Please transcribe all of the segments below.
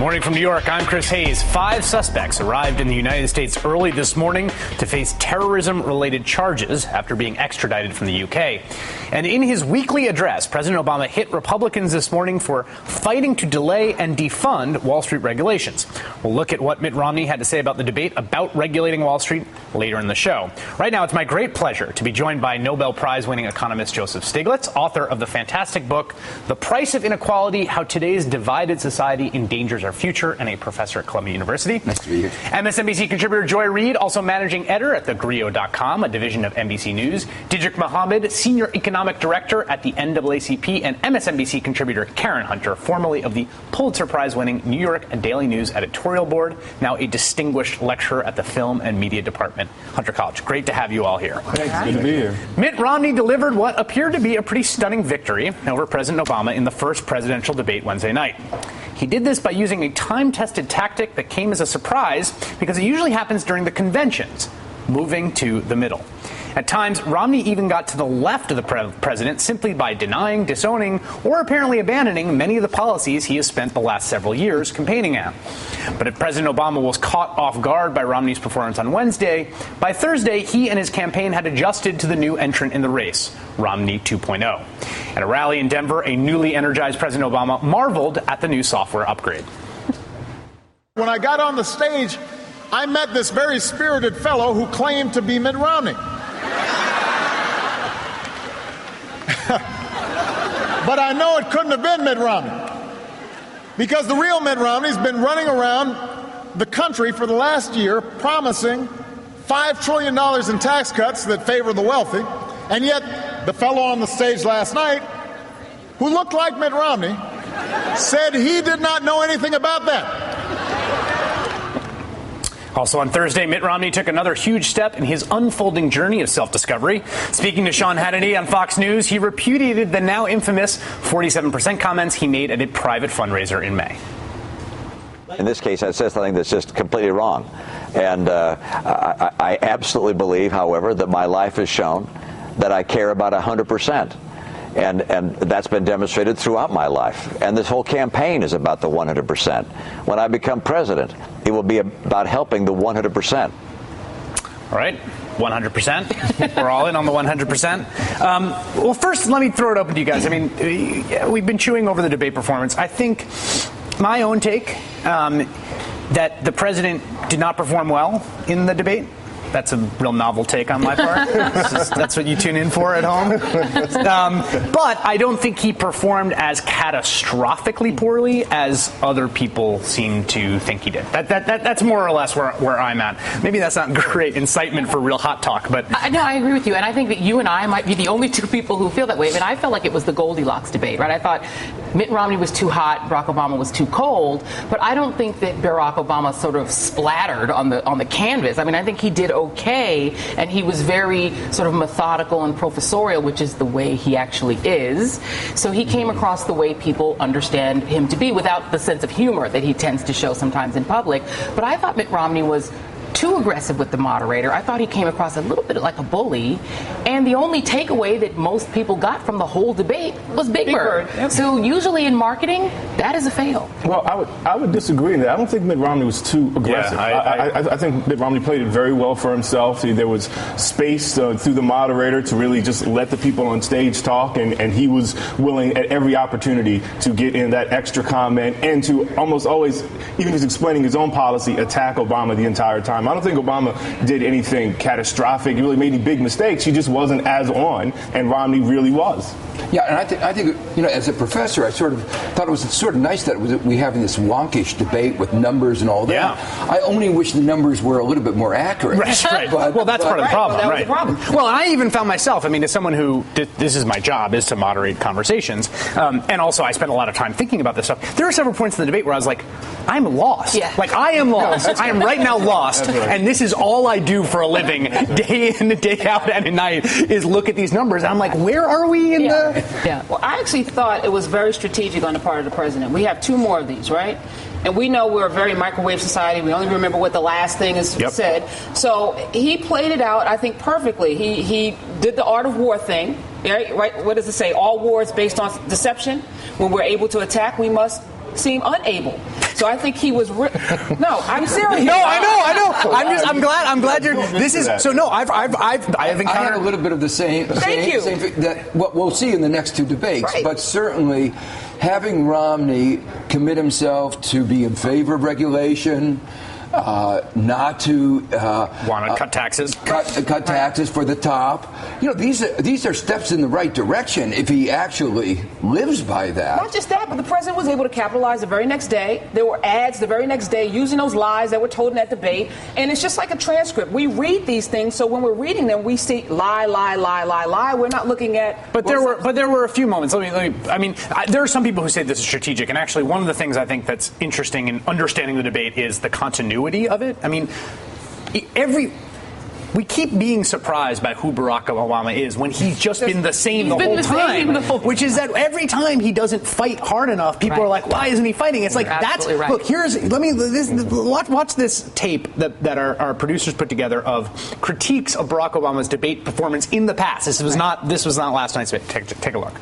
Morning from New York, I'm Chris Hayes. 5 suspects arrived in the United States early this morning to face terrorism-related charges after being extradited from the UK. And in his weekly address, President Obama hit Republicans this morning for fighting to delay and defund Wall Street regulations. We'll look at what Mitt Romney had to say about the debate about regulating Wall Street later in the show. Right now, it's my great pleasure to be joined by Nobel Prize-winning economist Joseph Stiglitz, author of the fantastic book, The Price of Inequality, How Today's Divided Society Endangers Our Future, and a professor at Columbia University. Nice to be here. MSNBC contributor Joy Reid, also managing editor at thegrio.com, a division of NBC News. Didrik Mohammed, senior economic director at the NAACP, and MSNBC contributor Karen Hunter, formerly of the Pulitzer Prize-winning New York Daily News editorial board, now a distinguished lecturer at the Film and Media Department, Hunter College. Great to have you all here. Thanks. Good to be here. Mitt Romney delivered what appeared to be a pretty stunning victory over President Obama in the first presidential debate Wednesday night. He did this by using a time-tested tactic that came as a surprise because it usually happens during the conventions, moving to the middle. At times, Romney even got to the left of the president simply by denying, disowning, or apparently abandoning many of the policies he has spent the last several years campaigning at. But if President Obama was caught off guard by Romney's performance on Wednesday, by Thursday, he and his campaign had adjusted to the new entrant in the race, Romney 2.0. At a rally in Denver, a newly energized President Obama marveled at the new software upgrade. When I got on the stage, I met this very spirited fellow who claimed to be Mitt Romney. But I know it couldn't have been Mitt Romney, because the real Mitt Romney's been running around the country for the last year promising $5 trillion in tax cuts that favor the wealthy, and yet the fellow on the stage last night, who looked like Mitt Romney, said he did not know anything about that. Also on Thursday, Mitt Romney took another huge step in his unfolding journey of self-discovery. Speaking to Sean Hannity on Fox News, he repudiated the now infamous 47% comments he made at a private fundraiser in May. In this case, I said something that's just completely wrong. And I absolutely believe, however, that my life has shown that I care about 100%. And that's been demonstrated throughout my life. And this whole campaign is about the 100%. When I become president, it will be about helping the 100%. All right, 100%. We're all in on the 100%. Well, first, let me throw it open to you guys. I mean, we've been chewing over the debate performance. I think my own take that the president did not perform well in the debate. That's a real novel take on my part. That's what you tune in for at home. But I don't think he performed as catastrophically poorly as other people seem to think he did. That's more or less where I'm at. Maybe that's not great incitement for real hot talk, but no, I agree with you, and I think that you and I might be the only two people who feel that way. I mean, I felt like it was the Goldilocks debate, right? I thought Mitt Romney was too hot, Barack Obama was too cold, but I don't think that Barack Obama sort of splattered on the canvas. I mean, I think he did okay, and he was very sort of methodical and professorial, which is the way he actually is. So he came across the way people understand him to be, without the sense of humor that he tends to show sometimes in public. But I thought Mitt Romney was too aggressive with the moderator. I thought he came across a little bit like a bully, and the only takeaway that most people got from the whole debate was Big Bird. Yep. So usually in marketing, that is a fail. Well, I would disagree in that. I don't think Mitt Romney was too aggressive. Yeah, I think Mitt Romney played it very well for himself. There was space through the moderator to really just let the people on stage talk, and he was willing at every opportunity to get in that extra comment and to almost always, even as explaining his own policy, attack Obama the entire time. I don't think Obama did anything catastrophic. He really made any big mistakes. He just wasn't as on, and Romney really was. Yeah, and I think as a professor, I sort of thought it was sort of nice that we having this wonkish debate with numbers and all that. Yeah. I only wish the numbers were a little bit more accurate. Right. Well, that's part of the problem, well, right? Well, I even found myself, I mean, as someone who, this is my job, is to moderate conversations, and also I spent a lot of time thinking about this stuff. There are several points in the debate where I was like, I'm lost. Yeah. Like, I am lost. I am right now lost, and this is all I do for a living, day in and day out and at night, is look at these numbers. And I'm like, where are we in the... Yeah. Well, I actually thought it was very strategic on the part of the president. We have 2 more of these, right? And we know we're a very microwave society. We only remember what the last thing is said. So he played it out, I think, perfectly. He did the art of war thing, right? What does it say? All war is based on deception. When we're able to attack, we must seem unable. So I think he was. No, I'm serious. No, I know. I'm glad you're. This is so. No, I have encountered. I had a little bit of the same. Thank you. Same that what we'll see in the next two debates, right. But certainly having Romney commit himself to be in favor of regulation. Not to want to cut taxes. Cut taxes for the top. You know, these are steps in the right direction if he actually lives by that. Not just that, but the president was able to capitalize the very next day. There were ads the very next day using those lies that were told in that debate, and it's just like a transcript. We read these things, so when we're reading them, we see lie. We're not looking at. But there were a few moments. There are some people who say this is strategic, and actually, one of the things I think that's interesting in understanding the debate is the continuity of it. I mean, we keep being surprised by who Barack Obama is when he's just been the same the whole time, which is that every time he doesn't fight hard enough, people are like, why isn't he fighting? It's like, that's right. Look, watch this tape that our producers put together of critiques of Barack Obama's debate performance in the past. This was not last night's debate. Take a look.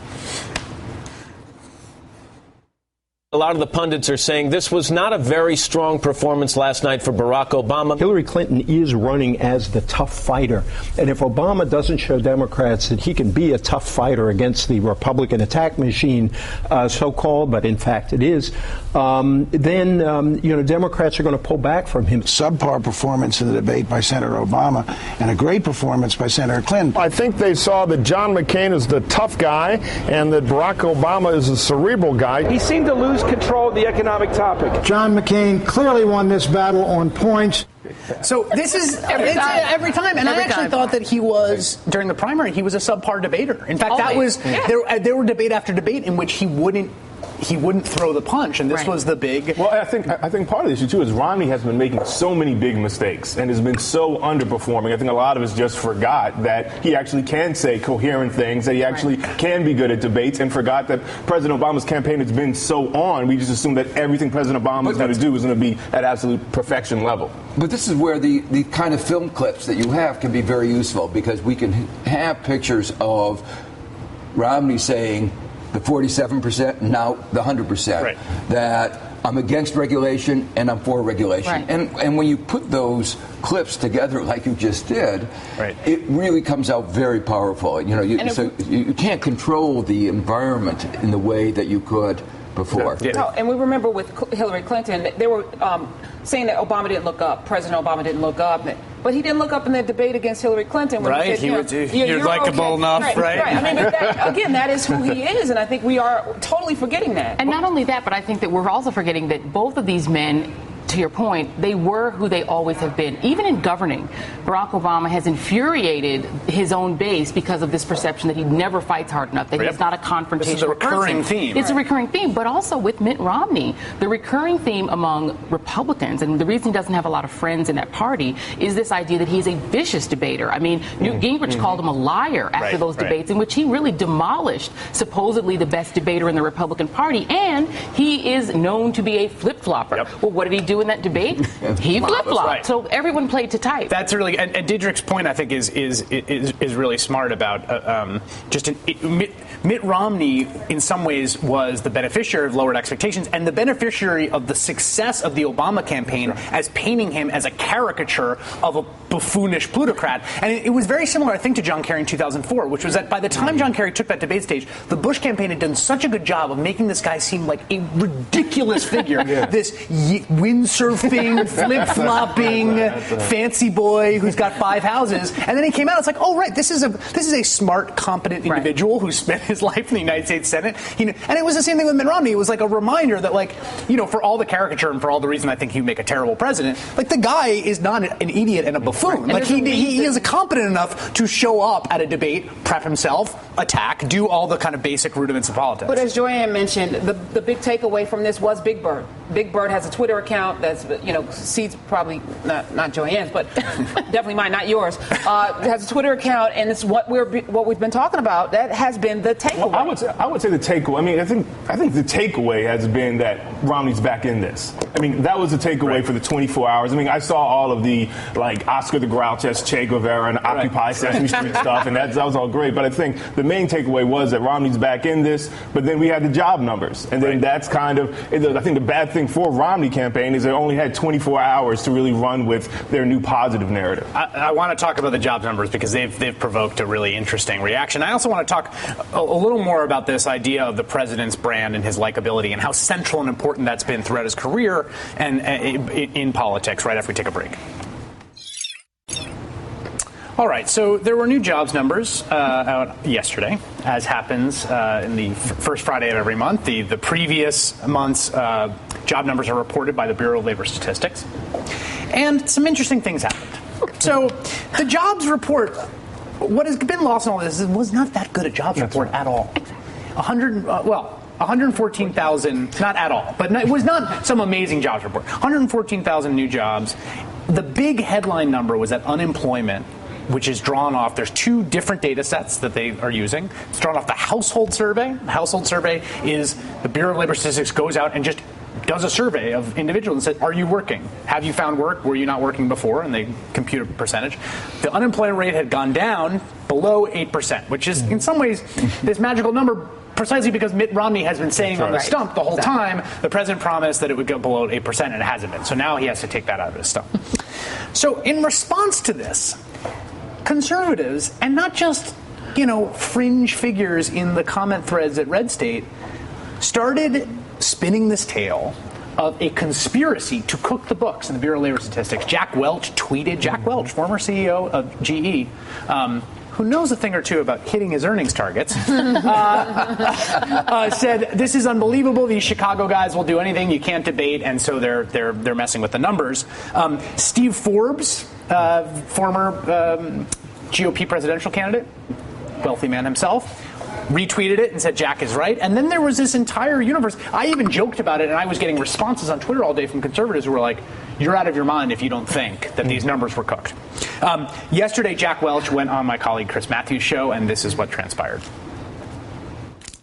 A lot of the pundits are saying this was not a very strong performance last night for Barack Obama. Hillary Clinton is running as the tough fighter. And if Obama doesn't show Democrats that he can be a tough fighter against the Republican attack machine, so-called, but in fact it is, then Democrats are going to pull back from him. Subpar performance in the debate by Senator Obama and a great performance by Senator Clinton. I think they saw that John McCain is the tough guy and that Barack Obama is the cerebral guy. He seemed to lose control of the economic topic. John McCain clearly won this battle on points. So this is every time. And I actually thought that he was, during the primary, he was a subpar debater. In fact, there were debate after debate in which he wouldn't throw the punch, and this was the big. Well, I think part of the issue too is Romney has been making so many big mistakes and has been so underperforming. I think a lot of us just forgot that he actually can say coherent things, that he actually can be good at debates, and forgot that President Obama's campaign has been so on. We just assumed that everything President Obama is going to do is going to be at absolute perfection level. But this is where the kind of film clips that you have can be very useful, because we can have pictures of Romney saying the 47%, now the 100%, that I'm against regulation and I'm for regulation. And when you put those clips together like you just did, it really comes out very powerful. You can't control the environment in the way that you could before. No, and we remember with Hillary Clinton, they were saying that Obama didn't look up, President Obama didn't look up, but he didn't look up in the debate against Hillary Clinton. When he said, you're likable enough, right? I mean, but that is who he is, and I think we are totally forgetting that. And not only that, but I think that we're also forgetting that both of these men, to your point, they were who they always have been. Even in governing, Barack Obama has infuriated his own base because of this perception that he never fights hard enough, that he's not a confrontational person. This is a recurring theme. It's a recurring theme, but also with Mitt Romney, the recurring theme among Republicans, and the reason he doesn't have a lot of friends in that party, is this idea that he's a vicious debater. I mean, Newt Gingrich called him a liar after those debates, in which he really demolished supposedly the best debater in the Republican Party, and he is known to be a flip-flopper. Well, what did he do in that debate? He flip-flopped. So everyone played to type. That's really, and Diedrich's point, I think, is really smart about Mitt Romney, in some ways, was the beneficiary of lowered expectations and the beneficiary of the success of the Obama campaign as painting him as a caricature of a buffoonish plutocrat. And it was very similar, I think, to John Kerry in 2004, which was that by the time John Kerry took that debate stage, the Bush campaign had done such a good job of making this guy seem like a ridiculous figure. This windsurfing, flip-flopping, fancy boy who's got 5 houses. And then he came out, it's like, oh, right, this is a smart, competent individual who spent his life in the United States Senate. And it was the same thing with Mitt Romney. It was like a reminder that, like, for all the caricature and for all the reason I think he'd make a terrible president, like, the guy is not an idiot and a buffoon. Like, he is competent enough to show up at a debate, prep himself, attack, do all the kind of basic rudiments of politics. But as Joanne mentioned, the big takeaway from this was Big Bird. Big Bird has a Twitter account that's, Seed's probably not Joanne's, but definitely mine, not yours. Has a Twitter account, and it's what we've been talking about. That has been the takeaway. Well, I would say the takeaway. I mean, I think the takeaway has been that Romney's back in this. I mean, that was the takeaway for the 24 hours. I mean, I saw all of the, like, Oscar the Grouch as Che Guevara and Occupy Sesame Street stuff, and that was all great. But I think the the main takeaway was that Romney's back in this, but then we had the job numbers. And then that's kind of, I think the bad thing for Romney campaign is they only had 24 hours to really run with their new positive narrative. I want to talk about the job numbers because they've provoked a really interesting reaction. I also want to talk a little more about this idea of the president's brand and his likability and how central and important that's been throughout his career and in politics right after we take a break. All right, so there were new jobs numbers out yesterday, as happens in the first Friday of every month. The previous month's job numbers are reported by the Bureau of Labor Statistics. And some interesting things happened. So the jobs report, what has been lost in all this, was not that good a jobs report at all. 114,000, not at all, but it was not some amazing jobs report. 114,000 new jobs. The big headline number was that unemployment, which is drawn off, there's two different data sets that they are using. It's drawn off the household survey. The household survey is the Bureau of Labor Statistics goes out and just does a survey of individuals and says, are you working? Have you found work? Were you not working before? And they compute a percentage. The unemployment rate had gone down below 8%, which is in some ways this magical number precisely because Mitt Romney has been saying on the stump the whole time, the president promised that it would go below 8%, and it hasn't been. So now he has to take that out of his stump. So in response to this, conservatives, and not just, fringe figures in the comment threads at Red State, started spinning this tale of a conspiracy to cook the books in the Bureau of Labor Statistics. Jack Welch tweeted, Jack Welch, former CEO of GE, who knows a thing or two about hitting his earnings targets, said, this is unbelievable. These Chicago guys will do anything you can't debate, and so they're messing with the numbers. Steve Forbes, former GOP presidential candidate, wealthy man himself, retweeted it and said Jack is right. And then there was this entire universe. I even joked about it, and I was getting responses on Twitter all day from conservatives who were like, you're out of your mind if you don't think that these numbers were cooked. Yesterday, Jack Welch went on my colleague Chris Matthews' show, and this is what transpired.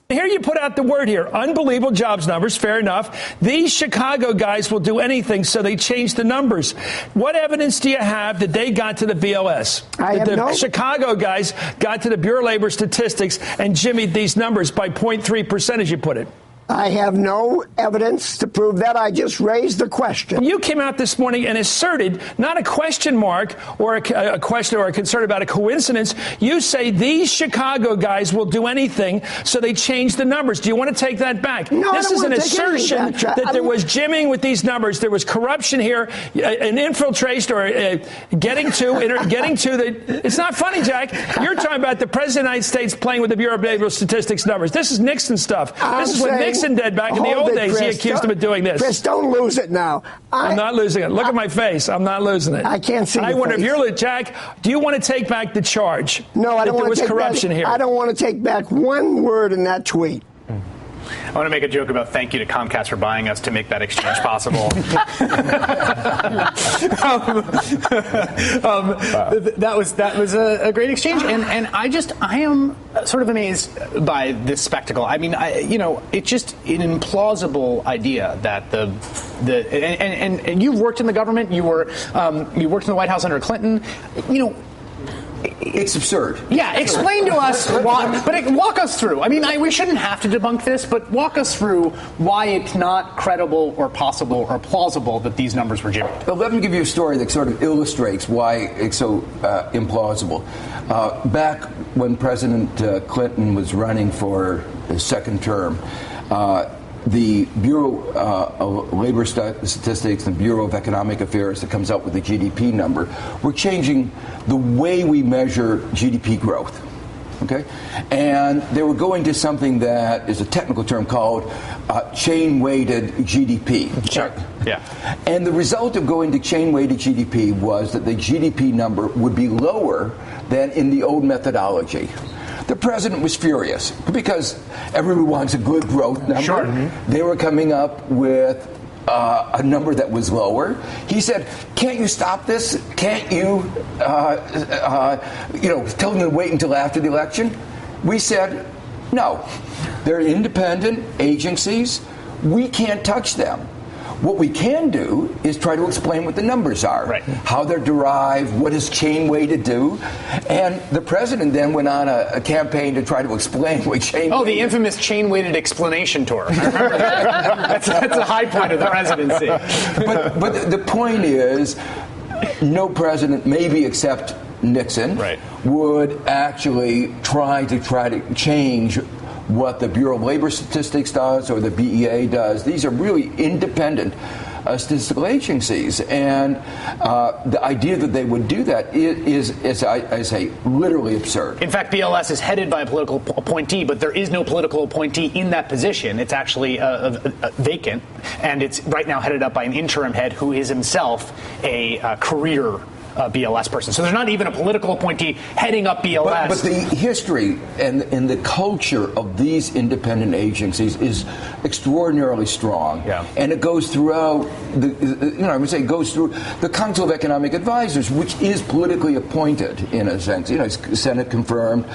Here you put out the word here, unbelievable jobs numbers, fair enough. These Chicago guys will do anything, so they changed the numbers. What evidence do you have that they got to the BLS? The Chicago guys got to the Bureau of Labor Statistics and jimmied these numbers by 0.3%, as you put it. I have no evidence to prove that. I just raised the question. You came out this morning and asserted not a question mark or a question or a concern about a coincidence. You say these Chicago guys will do anything, so they changed the numbers. Do you want to take that back? No, this is an assertion that there was jimming with these numbers. There was corruption here, an infiltration or getting to the. It's not funny, Jack. You're talking about the President of the United States playing with the Bureau of Labor Statistics numbers. This is Nixon stuff. This is what Nixon did back in the old days. Chris, he accused him of doing this. Chris, don't lose it now. I'm not losing it. Look at my face. I'm not losing it. I can't see. I wonder if you're Jack. Do you want to take back the charge? No, I don't want to take corruption here. I don't want to take back one word in that tweet. I want to make a joke about thank you to Comcast for buying us to make that exchange possible. That was a great exchange, and I am sort of amazed by this spectacle. I mean, it's just an implausible idea that and you've worked in the government. You worked in the White House under Clinton. It's absurd. Yeah, explain to us why, but walk us through. I mean, we shouldn't have to debunk this, but walk us through why it's not credible or possible or plausible that these numbers were jimmied. Well, let me give you a story that sort of illustrates why it's so implausible. Back when President Clinton was running for his second term, the Bureau of Labor Statistics and Bureau of Economic Affairs that comes out with the GDP number, we're changing the way we measure GDP growth. Okay? And they were going to something that is a technical term called chain-weighted GDP. Sure. Yeah. And the result of going to chain-weighted GDP was that the GDP number would be lower than in the old methodology. The president was furious because everyone wants a good growth number. Sure. They were coming up with a number that was lower. He said, "Can't you stop this? Can't you, tell them to wait until after the election?" We said, "No, they're independent agencies. We can't touch them. What we can do is try to explain what the numbers are, how they're derived, what is chain weighted do. And the president then went on a campaign to try to explain what chain weighted. Oh, the infamous chain weighted explanation tour. I remember that. That's a high point of the presidency. But the point is, no president, maybe except Nixon, would actually try to change what the Bureau of Labor Statistics does or the BEA does. These are really independent statistical agencies, and the idea that they would do that is, as I say, literally absurd. In fact, BLS is headed by a political appointee, but there is no political appointee in that position. It's actually vacant, and it's right now headed up by an interim head who is himself a career BLS person. So there's not even a political appointee heading up BLS. But the history and the culture of these independent agencies is extraordinarily strong. Yeah. And it goes throughout I would say it goes through the Council of Economic Advisors, which is politically appointed in a sense. It's Senate confirmed.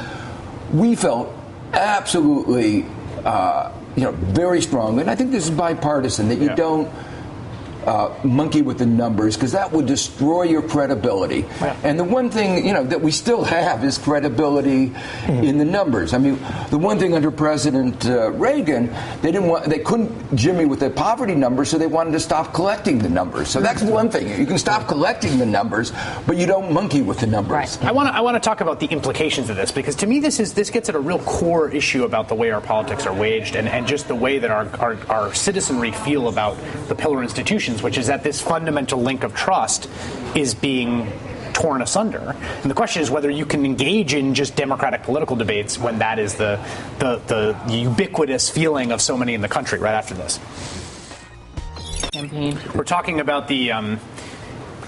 We felt absolutely, very strongly, and I think this is bipartisan, that you don't monkey with the numbers, because that would destroy your credibility. Yeah. And the one thing that we still have is credibility in the numbers. I mean, the one thing under President Reagan, they couldn't jimmy with the poverty numbers, so they wanted to stop collecting the numbers. So that's one thing. You can stop collecting the numbers, but you don't monkey with the numbers. Right. I want to talk about the implications of this, because to me this gets at a real core issue about the way our politics are waged and just the way that our citizenry feel about the pillar institutions, which is that this fundamental link of trust is being torn asunder. And the question is whether you can engage in just democratic political debates when that is the ubiquitous feeling of so many in the country right after this. Campaign. We're talking about the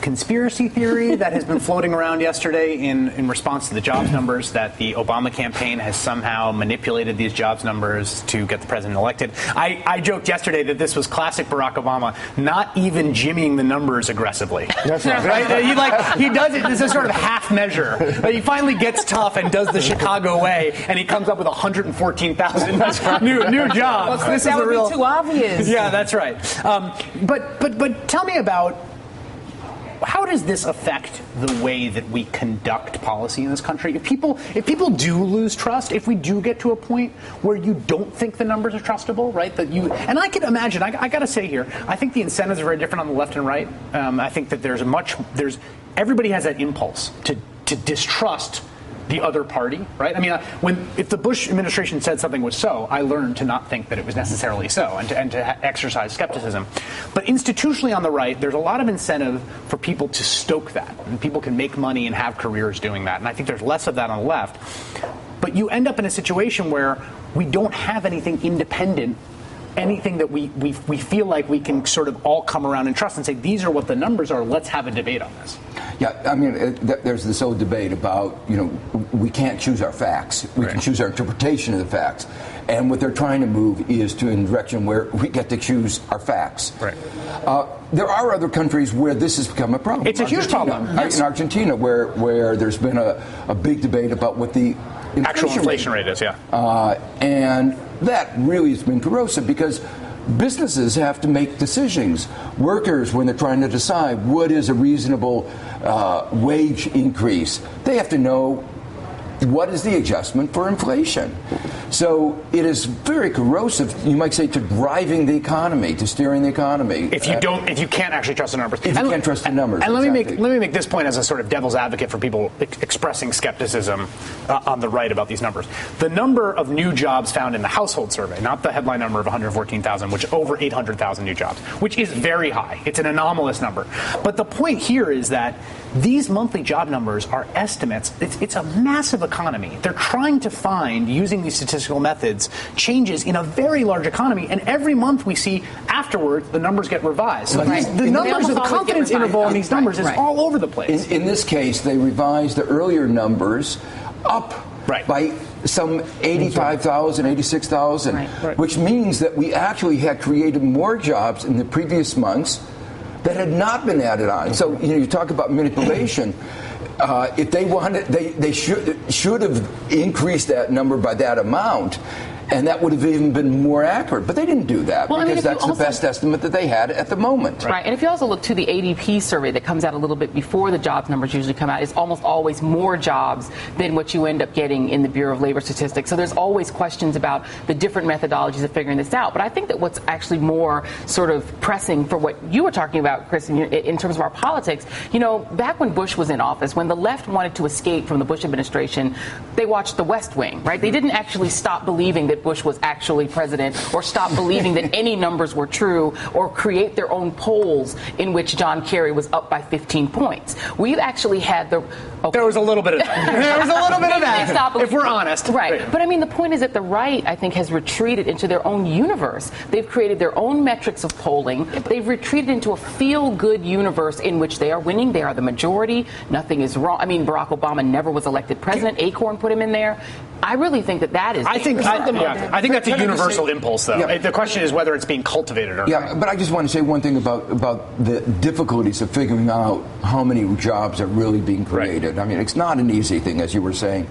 conspiracy theory that has been floating around yesterday in response to the jobs numbers, that the Obama campaign has somehow manipulated these jobs numbers to get the president elected. I joked yesterday that this was classic Barack Obama, not even jimmying the numbers aggressily. That's right. He does it as a sort of half measure. But he finally gets tough and does the Chicago way, and he comes up with 114,000 new jobs. Well, this would be too obvious. Yeah, that's right. But tell me about, how does this affect the way that we conduct policy in this country? If people do lose trust, if we do get to a point where you don't think the numbers are trustable, right? And I can imagine. I got to say here, I think the incentives are very different on the left and right. I think that everybody has that impulse to distrust the other party, right? I mean, if the Bush administration said something was so, I learned to not think that it was necessarily so, and to exercise skepticism. But institutionally on the right, there's a lot of incentive for people to stoke that, and people can make money and have careers doing that. And I think there's less of that on the left. But you end up in a situation where we don't have anything independent, anything that we feel like we can sort of all come around and trust and say, these are what the numbers are, let's have a debate on this. Yeah, I mean, there's this old debate about, we can't choose our facts. We can choose our interpretation of the facts. And what they're trying to move is to a direction where we get to choose our facts. Right. There are other countries where this has become a problem. It's a huge problem. Yes. In Argentina, where there's been a big debate about what the actual inflation rate is, and that really has been corrosive, because businesses have to make decisions. Workers, when they're trying to decide what is a reasonable wage increase, they have to know what is the adjustment for inflation. So it is very corrosive, you might say, to driving the economy, to steering the economy. If you can't actually trust the numbers. If you can't trust the numbers. And let me make this point as a sort of devil's advocate for people expressing skepticism on the right about these numbers. The number of new jobs found in the household survey, not the headline number of 114,000, which over 800,000 new jobs, which is very high. It's an anomalous number. But the point here is that these monthly job numbers are estimates. It's a massive economy. They're trying to find, using these statistical methods, changes in a very large economy, and every month we see afterwards the numbers get revised. So the numbers, the confidence interval in these numbers is all over the place. In this case, they revised the earlier numbers up by some 85,000, 86,000, which means that we actually had created more jobs in the previous months that had not been added on. So you talk about manipulation. If they wanted, they should have increased that number by that amount, And that would have even been more accurate. But they didn't do that because that's the best estimate that they had at the moment. Right. And if you also look to the ADP survey that comes out a little bit before the jobs numbers usually come out, it's almost always more jobs than what you end up getting in the Bureau of Labor Statistics. So there's always questions about the different methodologies of figuring this out. But I think that what's actually more sort of pressing for what you were talking about, Chris, in terms of our politics, back when Bush was in office, when the left wanted to escape from the Bush administration, they watched The West Wing, right? They didn't actually stop believing that Bush was actually president or stop believing that any numbers were true or create their own polls in which John Kerry was up by 15 points. We've actually had the... There was a little bit of that. There was a little bit of that, if we're honest. Right. But I mean, the point is that the right, I think, has retreated into their own universe. They've created their own metrics of polling. They've retreated into a feel-good universe in which they are winning. They are the majority. Nothing is wrong. I mean, Barack Obama never was elected president. Acorn put him in there. I really think that is... I think that's a universal impulse, though. Yeah. The question is whether it's being cultivated or not. Yeah, but I just want to say one thing about the difficulties of figuring out how many jobs are really being created. Right. I mean, it's not an easy thing, as you were saying.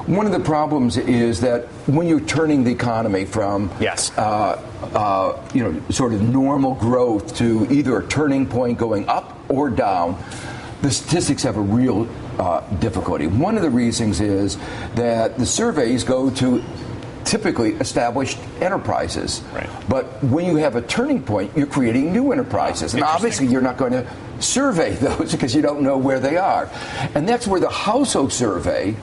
One of the problems is that when you're turning the economy from sort of normal growth to either a turning point going up or down, the statistics have a real difficulty. One of the reasons is that the surveys go to typically established enterprises. Right. But when you have a turning point, you're creating new enterprises. And obviously you're not going to survey those because you don't know where they are. And that's where the household survey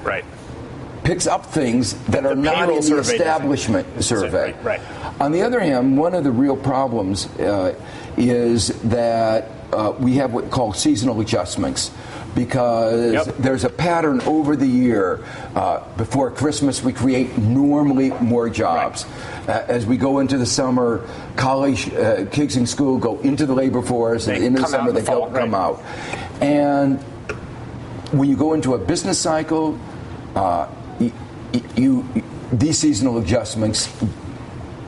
picks up things that are not in the establishment survey. Right. On the other hand, one of the real problems is that we have what we call seasonal adjustments. Because there's a pattern over the year. Before Christmas, we create normally more jobs. Right. As we go into the summer, college kids in school go into the labor force. And in the summer, they don't come out. And when you go into a business cycle, these seasonal adjustments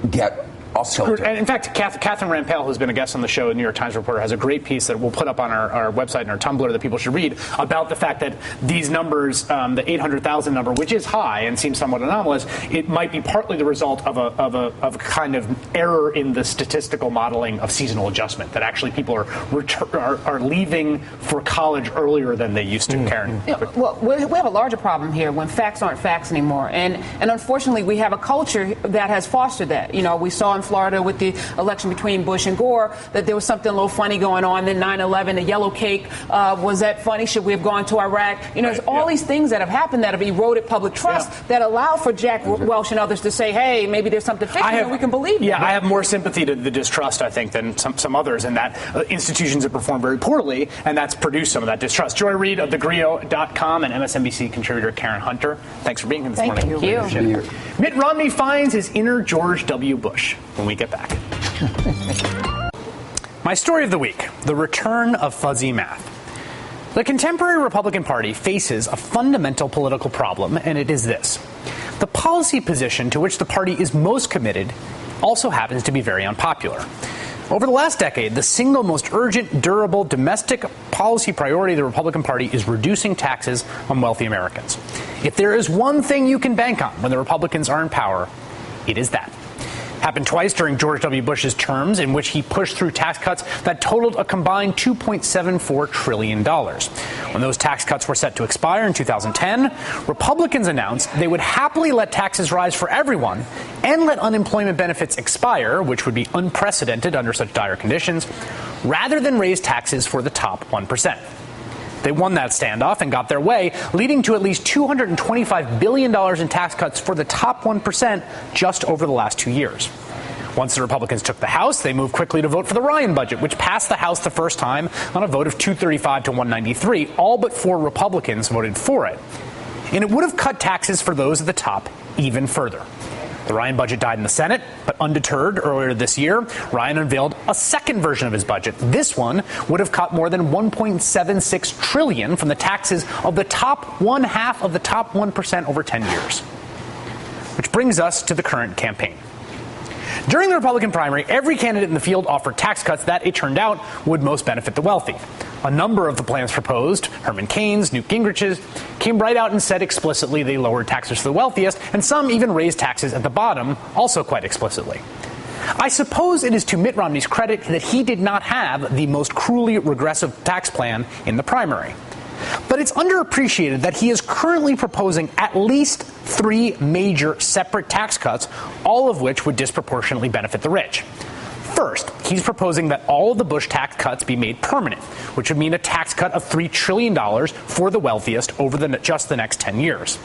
get and in fact, Catherine Rampell, who's been a guest on the show, a New York Times reporter, has a great piece that we'll put up on our website and our Tumblr that people should read about the fact that these numbers, the 800,000 number, which is high and seems somewhat anomalous, it might be partly the result of a kind of error in the statistical modeling of seasonal adjustment, that actually people are leaving for college earlier than they used to. Karen? Well, we have a larger problem here when facts aren't facts anymore. And unfortunately, we have a culture that has fostered that. We saw in Florida with the election between Bush and Gore that there was something a little funny going on. Then 9/11, the yellow cake, was that funny? Should we have gone to Iraq? There's all these things that have happened that have eroded public trust that allow for Jack Welch and others to say, hey, maybe there's something fishy and we can believe it. Yeah, I have more sympathy to the distrust, I think, than some others, in that institutions have performed very poorly, and that's produced some of that distrust. Joy Reid of thegrio.com and MSNBC contributor Karen Hunter, thanks for being here this morning. Thank you. Mitt Romney finds his inner George W. Bush. When we get back. My story of the week, the return of fuzzy math. The contemporary Republican Party faces a fundamental political problem, and it is this. The policy position to which the party is most committed also happens to be very unpopular. Over the last decade, the single most urgent, durable, domestic policy priority of the Republican Party is reducing taxes on wealthy Americans. If there is one thing you can bank on when the Republicans are in power, it is that. Happened twice during George W. Bush's terms, in which he pushed through tax cuts that totaled a combined $2.74 trillion. When those tax cuts were set to expire in 2010, Republicans announced they would happily let taxes rise for everyone and let unemployment benefits expire, which would be unprecedented under such dire conditions, rather than raise taxes for the top 1%. They won that standoff and got their way, leading to at least $225 billion in tax cuts for the top 1% just over the last 2 years. Once the Republicans took the House, they moved quickly to vote for the Ryan budget, which passed the House the first time on a vote of 235 to 193. All but 4 Republicans voted for it. And it would have cut taxes for those at the top even further. The Ryan budget died in the Senate, but undeterred, earlier this year, Ryan unveiled a second version of his budget. This one would have cut more than $1.76 trillion from the taxes of the top 1/2 of the top 1% over 10 years. Which brings us to the current campaign. During the Republican primary, every candidate in the field offered tax cuts that, it turned out, would most benefit the wealthy. A number of the plans proposed, Herman Cain's, Newt Gingrich's, came right out and said explicitly they lowered taxes for the wealthiest, and some even raised taxes at the bottom, also quite explicitly. I suppose it is to Mitt Romney's credit that he did not have the most cruelly regressive tax plan in the primary. But it's underappreciated that he is currently proposing at least 3 major separate tax cuts, all of which would disproportionately benefit the rich. First, he's proposing that all of the Bush tax cuts be made permanent, which would mean a tax cut of $3 trillion for the wealthiest over just the next 10 years.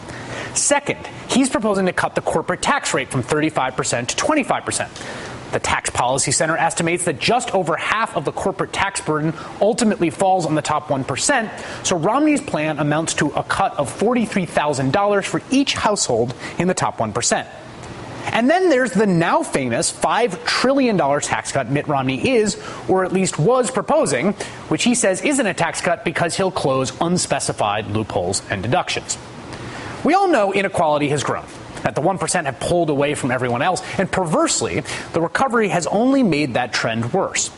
Second, he's proposing to cut the corporate tax rate from 35% to 25%. The Tax Policy Center estimates that just over half of the corporate tax burden ultimately falls on the top 1%, so Romney's plan amounts to a cut of $43,000 for each household in the top 1%. And then there's the now famous $5 trillion tax cut Mitt Romney is, or at least was, proposing, which he says isn't a tax cut because he'll close unspecified loopholes and deductions. We all know inequality has grown, that the 1% have pulled away from everyone else, and perversely, the recovery has only made that trend worse.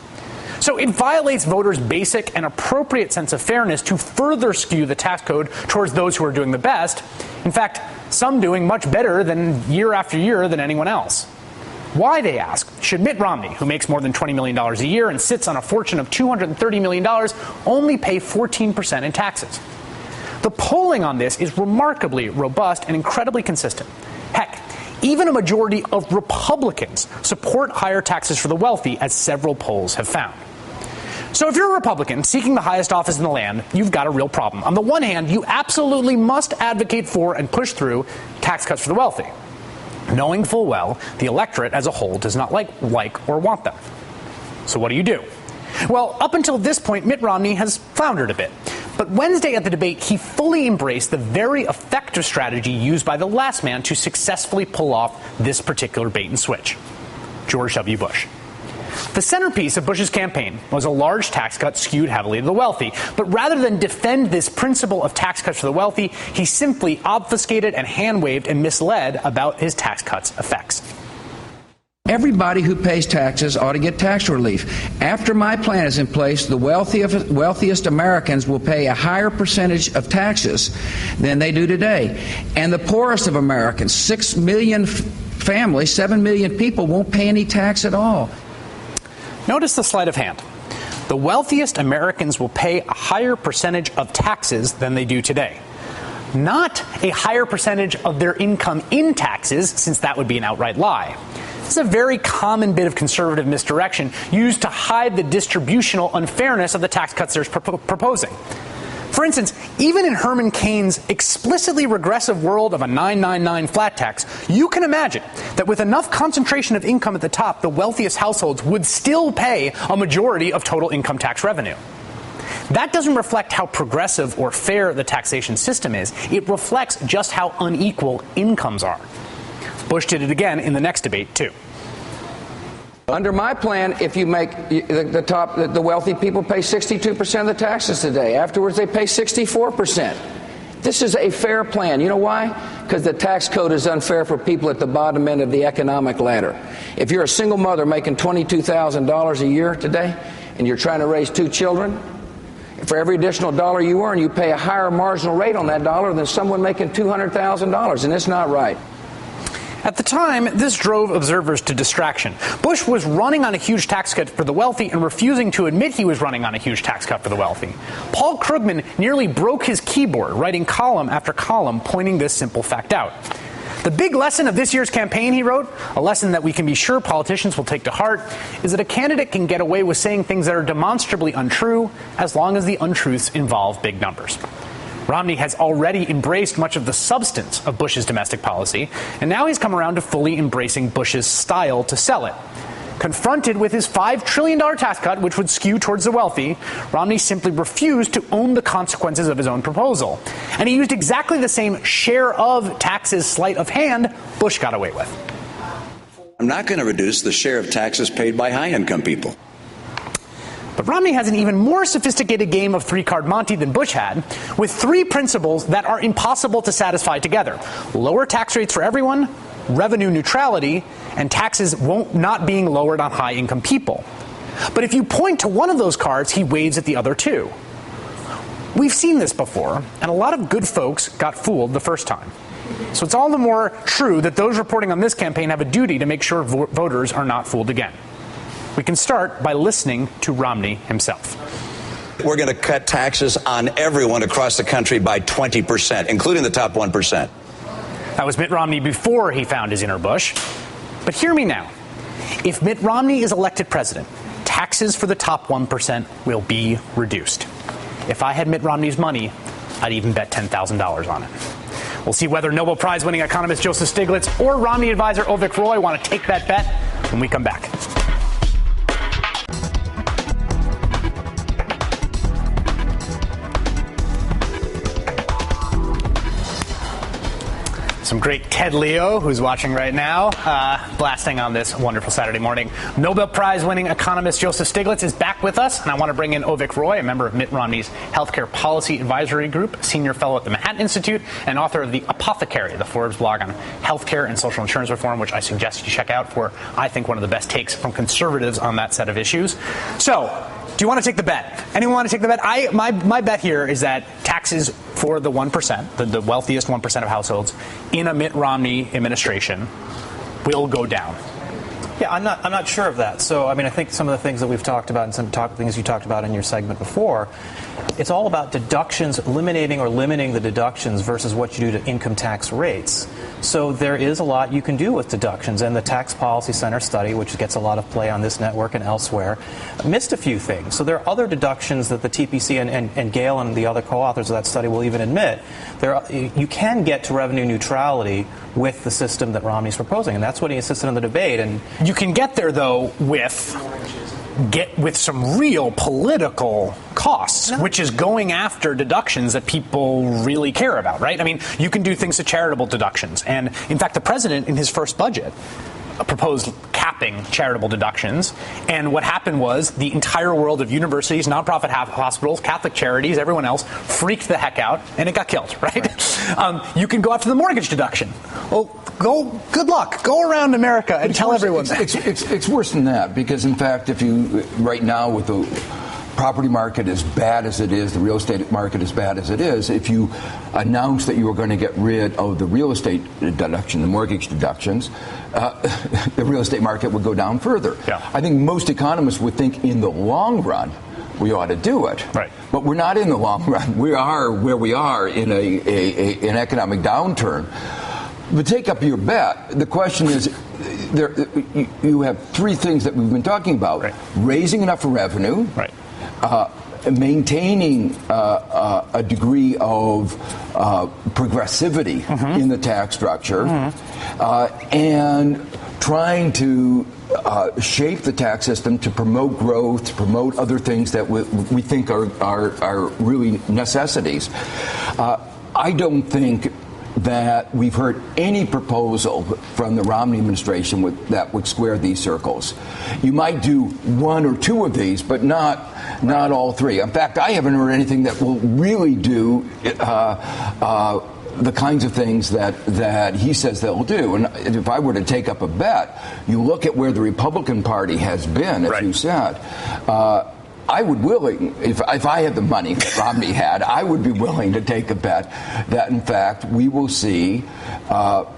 So it violates voters' basic and appropriate sense of fairness to further skew the tax code towards those who are doing the best. In fact, some doing much better than year after year than anyone else. Why, they ask, should Mitt Romney, who makes more than $20 million a year and sits on a fortune of $230 million, only pay 14% in taxes? The polling on this is remarkably robust and incredibly consistent. Heck, even a majority of Republicans support higher taxes for the wealthy, as several polls have found. So if you're a Republican seeking the highest office in the land, you've got a real problem. On the one hand, you absolutely must advocate for and push through tax cuts for the wealthy, knowing full well the electorate as a whole does not like or want them. So what do? Well, up until this point, Mitt Romney has floundered a bit. But Wednesday at the debate, he fully embraced the very effective strategy used by the last man to successfully pull off this particular bait and switch: George W. Bush. The centerpiece of Bush's campaign was a large tax cut skewed heavily to the wealthy. But rather than defend this principle of tax cuts for the wealthy, he simply obfuscated and hand-waved and misled about his tax cuts' effects. Everybody who pays taxes ought to get tax relief. After my plan is in place, the wealthiest Americans will pay a higher percentage of taxes than they do today. And the poorest of Americans, 6 million families, 7 million people, won't pay any tax at all. Notice the sleight of hand. The wealthiest Americans will pay a higher percentage of taxes than they do today. Not a higher percentage of their income in taxes, since that would be an outright lie. This is a very common bit of conservative misdirection used to hide the distributional unfairness of the tax cuts they're proposing. For instance, even in Herman Cain's explicitly regressive world of a 999 flat tax, you can imagine that with enough concentration of income at the top, the wealthiest households would still pay a majority of total income tax revenue. That doesn't reflect how progressive or fair the taxation system is. It reflects just how unequal incomes are. Bush did it again in the next debate, too. Under my plan, if you make the wealthy people pay 62% of the taxes today. Afterwards, they pay 64%. This is a fair plan. You know why? Because the tax code is unfair for people at the bottom end of the economic ladder. If you're a single mother making $22,000 a year today, and you're trying to raise 2 children, for every additional dollar you earn, you pay a higher marginal rate on that dollar than someone making $200,000, and it's not right. At the time, this drove observers to distraction. Bush was running on a huge tax cut for the wealthy and refusing to admit he was running on a huge tax cut for the wealthy. Paul Krugman nearly broke his keyboard, writing column after column pointing this simple fact out. The big lesson of this year's campaign, he wrote, a lesson that we can be sure politicians will take to heart, is that a candidate can get away with saying things that are demonstrably untrue as long as the untruths involve big numbers. Romney has already embraced much of the substance of Bush's domestic policy, and now he's come around to fully embracing Bush's style to sell it. Confronted with his $5 trillion tax cut, which would skew towards the wealthy, Romney simply refused to own the consequences of his own proposal. And he used exactly the same share of taxes sleight of hand Bush got away with. I'm not going to reduce the share of taxes paid by high-income people. But Romney has an even more sophisticated game of three-card Monte than Bush had, with 3 principles that are impossible to satisfy together: lower tax rates for everyone, revenue neutrality, and taxes not being lowered on high-income people. But if you point to one of those cards, he waves at the other 2. We've seen this before, and a lot of good folks got fooled the first time. So it's all the more true that those reporting on this campaign have a duty to make sure voters are not fooled again. We can start by listening to Romney himself. We're going to cut taxes on everyone across the country by 20%, including the top 1%. That was Mitt Romney before he found his inner Bush. But hear me now. If Mitt Romney is elected president, taxes for the top 1% will be reduced. If I had Mitt Romney's money, I'd even bet $10,000 on it. We'll see whether Nobel Prize-winning economist Joseph Stiglitz or Romney advisor Avik Roy want to take that bet when we come back. Some great Ted Leo, who's watching right now, blasting on this wonderful Saturday morning. Nobel Prize-winning economist Joseph Stiglitz is back with us, and I want to bring in Avik Roy, a member of Mitt Romney's Healthcare Policy Advisory Group, senior fellow at the Manhattan Institute, and author of The Apothecary, the Forbes blog on healthcare and social insurance reform, which I suggest you check out for, I think, one of the best takes from conservatives on that set of issues. So, do you want to take the bet? Anyone want to take the bet? My bet here is that taxes for the 1%, the wealthiest 1% of households in a Mitt Romney administration will go down. Yeah, I'm not sure of that. So, I mean, I think some of the things that we've talked about and some things you talked about in your segment before, it's all about deductions, eliminating or limiting the deductions versus what you do to income tax rates. So there is a lot you can do with deductions, and the Tax Policy Center study, which gets a lot of play on this network and elsewhere, missed a few things. So there are other deductions that the TPC and Gail and the other co-authors of that study will even admit. You can get to revenue neutrality with the system that Romney's proposing, and that's what he insisted on the debate. And you can get there, though, with some real political costs, which is going after deductions that people really care about, right? I mean, you can do things to charitable deductions. And, in fact, the president, in his first budget, proposed capping charitable deductions. And what happened was the entire world of universities, nonprofit hospitals, Catholic charities, everyone else freaked the heck out, and it got killed, right? You can go after the mortgage deduction. Well, good luck. Go around America and tell everyone. It's worse than that, because, in fact, if you, right now with the property market as bad as it is, the real estate market as bad as it is, if you announce that you are going to get rid of the real estate deduction, the mortgage deductions, the real estate market would go down further. Yeah. I think most economists would think in the long run we ought to do it. Right. But we're not in the long run. We are where we are in an economic downturn. But take up your bet. The question is, you have three things that we've been talking about. Right. Raising enough revenue. Right. Maintaining a degree of progressivity in the tax structure, and trying to shape the tax system to promote growth, to promote other things that we think are really necessities. I don't think that we've heard any proposal from the Romney administration that would square these circles. You might do one or two of these, but not all three. In fact, I haven't heard anything that will really do the kinds of things that he says they'll do. And if I were to take up a bet, you look at where the Republican Party has been, as you said. I would if I had the money that Romney had, I would be willing to take a bet that, in fact, we will see lower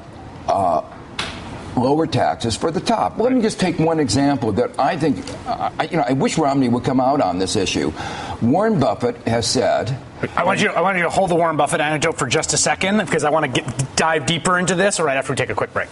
taxes for the top. Let me just take one example that I think, I wish Romney would come out on this issue. Warren Buffett has said... I want you to hold the Warren Buffett anecdote for just a second, because I want to dive deeper into this right after we take a quick break.